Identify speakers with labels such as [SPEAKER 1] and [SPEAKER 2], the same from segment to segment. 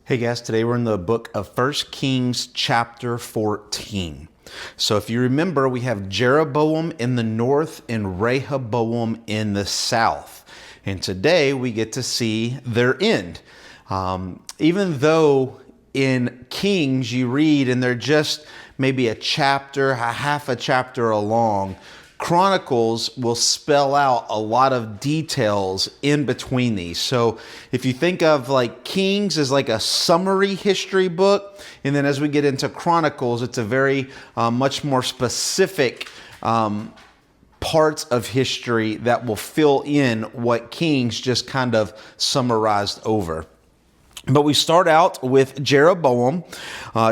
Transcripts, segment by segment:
[SPEAKER 1] Hey guys, today we're in the book of 1 Kings chapter 14. So if you remember, we have Jeroboam in the north and Rehoboam in the south. And today we get to see their end. Even though in Kings you read and they're just maybe a chapter, a half a chapter along, Chronicles will spell out a lot of details in between these. So if you think of like Kings as like a summary history book, and then as we get into Chronicles, it's a very much more specific parts of history that will fill in what Kings just kind of summarized over. But we start out with Jeroboam.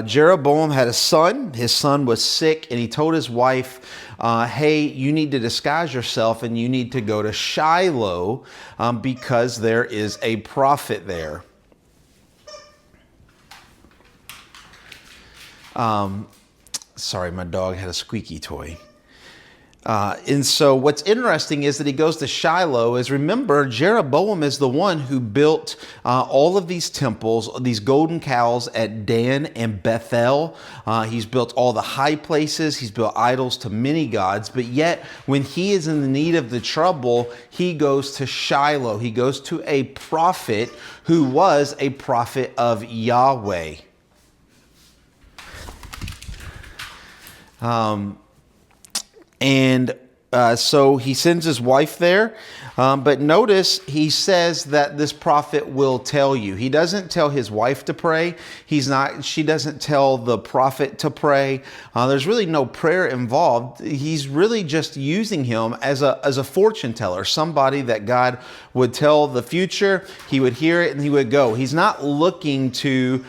[SPEAKER 1] Jeroboam had a son. His son was sick, and he told his wife, hey, you need to disguise yourself and you need to go to Shiloh because there is a prophet there. Sorry, my dog had a squeaky toy. And so what's interesting is that he goes to Shiloh. Is remember, Jeroboam is the one who built all of these temples, these golden cows at Dan and Bethel. He's built all the high places. He's built idols to many gods. But yet, when he is in the need of the trouble, he goes to Shiloh. He goes to a prophet who was a prophet of Yahweh. So he sends his wife there. But notice he says that this prophet will tell you. He doesn't tell his wife to pray. She doesn't tell the prophet to pray. There's really no prayer involved. He's really just using him as a fortune teller, somebody that God would tell the future. He would hear it and he would go. He's not looking to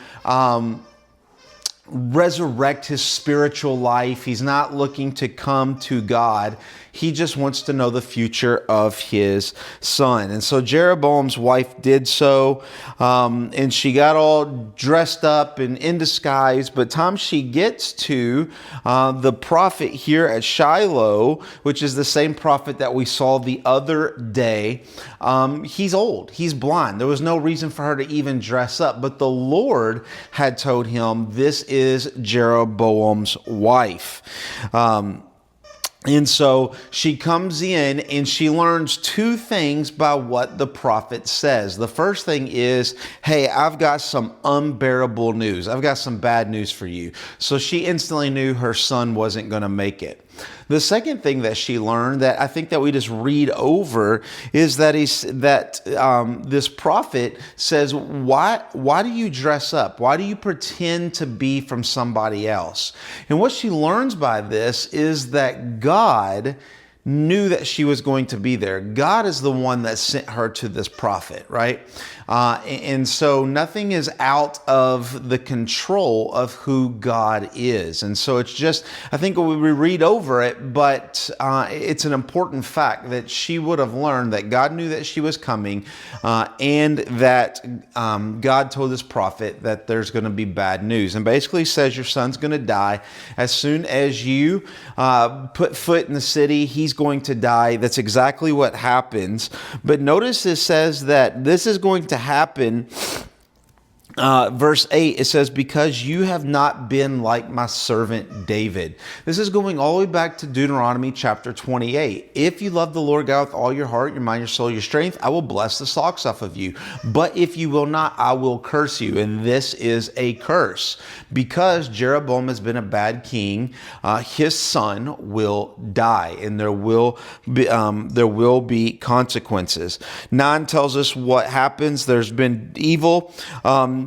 [SPEAKER 1] resurrect his spiritual life. He's not looking to come to God. He just wants to know the future of his son. And so Jeroboam's wife did so, and she got all dressed up and in disguise. But time she gets to the prophet here at Shiloh, which is the same prophet that we saw the other day, he's old. He's blind. There was no reason for her to even dress up. But the Lord had told him, this is Jeroboam's wife. And so she comes in and she learns two things by what the prophet says. The first thing is, hey, I've got some unbearable news. I've got some bad news for you. So she instantly knew her son wasn't going to make it. The second thing that she learned that I think that we just read over is that this prophet says, why do you dress up? Why do you pretend to be from somebody else? And what she learns by this is that God knew that she was going to be there. God is the one that sent her to this prophet, right? And so nothing is out of the control of who God is. And so it's just, I think when we read over it, but it's an important fact that she would have learned that God knew that she was coming and that God told this prophet that there's going to be bad news. And basically says your son's going to die. As soon as you put foot in the city, he's going to die. That's exactly what happens. But notice it says that this is going to happen. Verse 8, it says, because you have not been like my servant David. This is going all the way back to Deuteronomy chapter 28. If you love the Lord God with all your heart, your mind, your soul, your strength, I will bless the socks off of you. But if you will not, I will curse you. And this is a curse. Because Jeroboam has been a bad king, his son will die, and there will be consequences. 9 tells us what happens. There's been evil.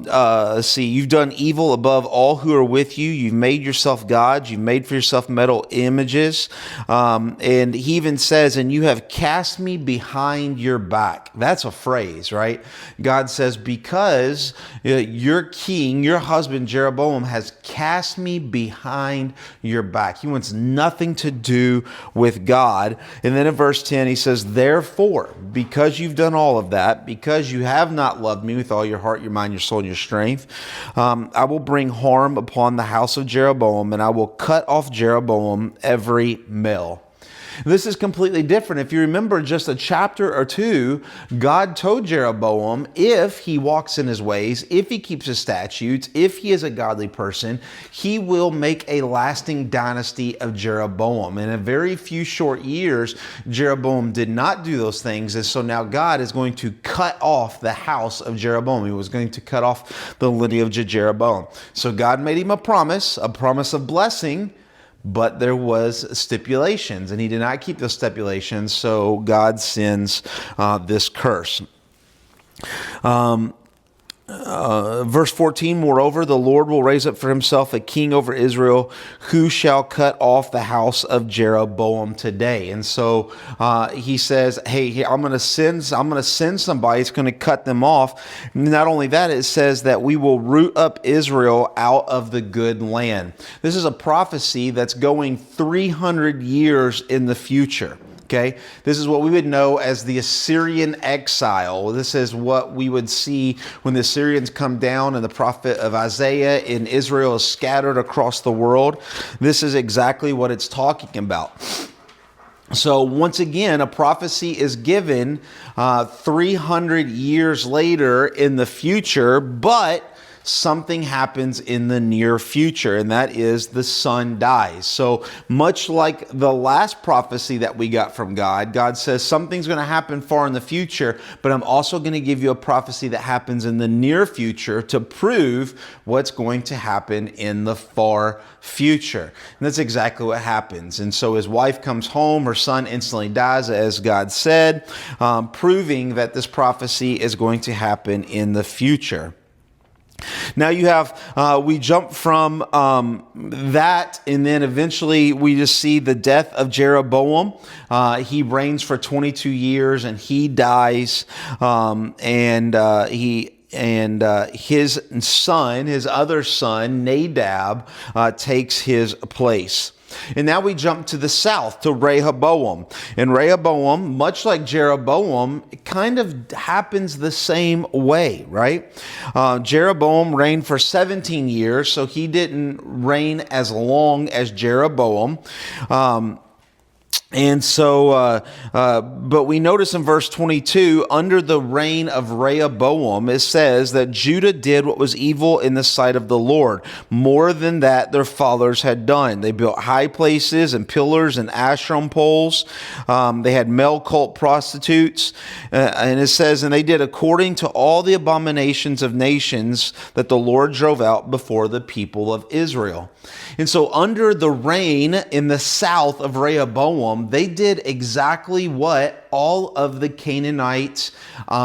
[SPEAKER 1] Let's see, you've done evil above all who are with you. You've made yourself gods. You've made for yourself metal images. And he even says, and you have cast me behind your back. That's a phrase, right? God says, because your king, your husband, Jeroboam, has cast me behind your back. He wants nothing to do with God. And then in verse 10, he says, therefore, because you've done all of that, because you have not loved me with all your heart, your mind, your soul, and your strength, I will bring harm upon the house of Jeroboam, and I will cut off Jeroboam every male. This is completely different. If you remember just a chapter or two, God told Jeroboam, if he walks in his ways, if he keeps his statutes, if he is a godly person, he will make a lasting dynasty of Jeroboam. In a very few short years, Jeroboam did not do those things, and so now God is going to cut off the house of Jeroboam. He was going to cut off the lineage of Jeroboam. So God made him a promise of blessing, but there was stipulations, and he did not keep those stipulations, so God sends this curse. Verse 14, moreover, the Lord will raise up for himself a king over Israel who shall cut off the house of Jeroboam today. And so he says, hey, I'm going to send somebody. It's going to cut them off. Not only that, it says that we will root up Israel out of the good land. This is a prophecy that's going 300 years in the future. Okay, this is what we would know as the Assyrian exile. This is what we would see when the Assyrians come down and the prophet of Isaiah in Israel is scattered across the world. This is exactly what it's talking about. So once again, a prophecy is given 300 years later in the future, but something happens in the near future, and that is the son dies. So much like the last prophecy that we got from God, God says something's going to happen far in the future, but I'm also going to give you a prophecy that happens in the near future to prove what's going to happen in the far future. And that's exactly what happens. And so his wife comes home, her son instantly dies, as God said, proving that this prophecy is going to happen in the future. Now you have, we jump from that, and then eventually we just see the death of Jeroboam. He reigns for 22 years and he dies, and his son, his other son, Nadab, takes his place. And now we jump to the south, to Rehoboam. And Rehoboam, much like Jeroboam, it kind of happens the same way, right? Jeroboam reigned for 17 years, so he didn't reign as long as Jeroboam. But we notice in verse 22, under the reign of Rehoboam, it says that Judah did what was evil in the sight of the Lord, more than that their fathers had done. They built high places and pillars and Asherim poles. They had male cult prostitutes. And it says, and they did according to all the abominations of nations that the Lord drove out before the people of Israel. And so under the reign in the south of Rehoboam, they did exactly what all of the Canaanite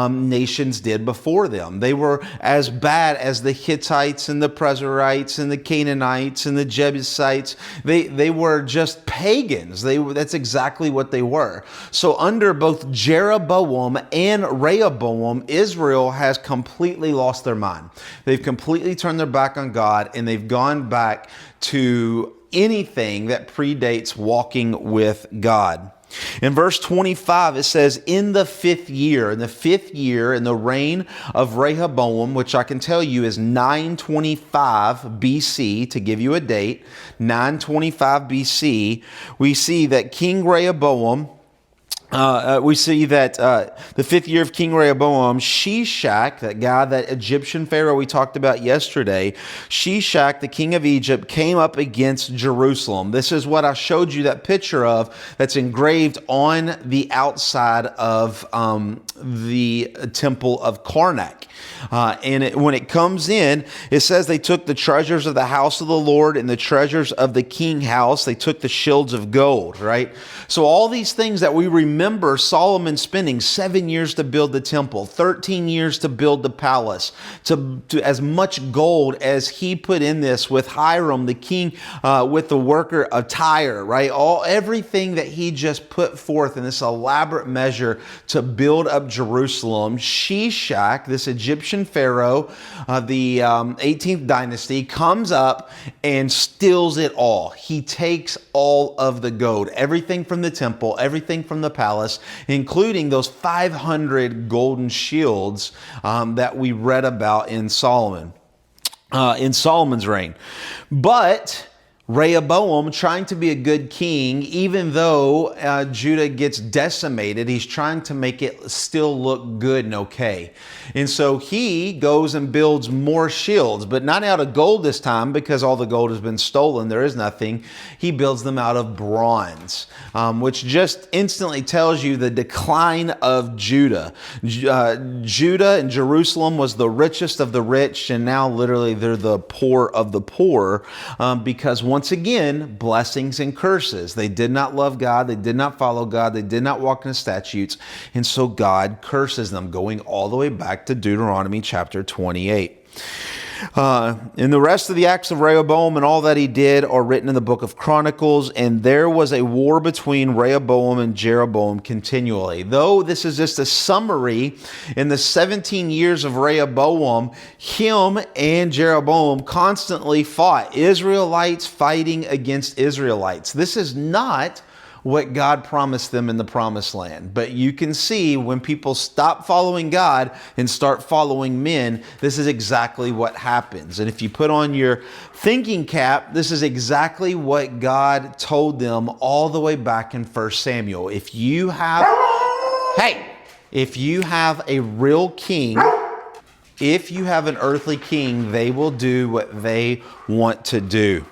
[SPEAKER 1] nations did before them. They were as bad as the Hittites and the Perizzites and the Canaanites and the Jebusites. They were just pagans. That's exactly what they were. So under both Jeroboam and Rehoboam, Israel has completely lost their mind. They've completely turned their back on God, and they've gone back to anything that predates walking with God. In verse 25, it says, in the fifth year in the reign of Rehoboam, which I can tell you is 925 BC, to give you a date, 925 BC, we see that King Rehoboam, we see that the fifth year of King Rehoboam, Shishak, that Egyptian Pharaoh we talked about yesterday, Shishak, the king of Egypt, came up against Jerusalem. This is what I showed you that picture of that's engraved on the outside of the temple of Karnak. When it comes in, it says they took the treasures of the house of the Lord and the treasures of the king house. They took the shields of gold, right? So all these things that we remember Solomon spending 7 years to build the temple, 13 years to build the palace, to as much gold as he put in this with Hiram, the king, with the worker of Tyre, right? Everything that he just put forth in this elaborate measure to build up Jerusalem, Shishak, this Egyptian Pharaoh, the 18th dynasty, comes up and steals it all. He takes all of the gold, everything from the temple, everything from the palace, including those 500 golden shields that we read about in Solomon, in Solomon's reign. But Rehoboam, trying to be a good king, even though Judah gets decimated, he's trying to make it still look good and okay. And so he goes and builds more shields, but not out of gold this time because all the gold has been stolen. There is nothing. He builds them out of bronze, which just instantly tells you the decline of Judah. Judah and Jerusalem was the richest of the rich, and now literally they're the poor of the poor because once again, blessings and curses. They did not love God. They did not follow God. They did not walk in His statutes. And so God curses them, going all the way back to Deuteronomy chapter 28. And the rest of the acts of Rehoboam and all that he did are written in the book of Chronicles, and there was a war between Rehoboam and Jeroboam continually. Though this is just a summary, in the 17 years of Rehoboam, him and Jeroboam constantly fought. Israelites fighting against Israelites. This is not what God promised them in the promised land. But you can see when people stop following God and start following men, this is exactly what happens. And if you put on your thinking cap, this is exactly what God told them all the way back in 1 Samuel. If you have a real king, if you have an earthly king, they will do what they want to do.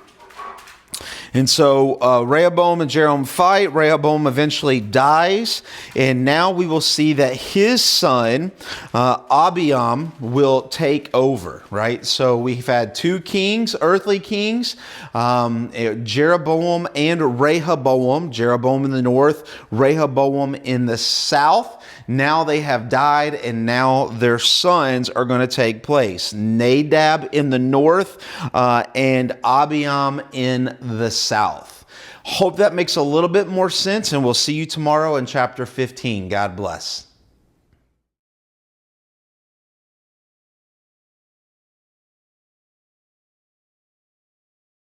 [SPEAKER 1] And so Rehoboam and Jeroboam fight. Rehoboam eventually dies. And now we will see that his son, Abiam, will take over, right? So we've had two kings, earthly kings, Jeroboam and Rehoboam. Jeroboam in the north, Rehoboam in the south. Now they have died, and now their sons are going to take place. Nadab in the north and Abiam in the south. Hope that makes a little bit more sense, and we'll see you tomorrow in chapter 15. God bless.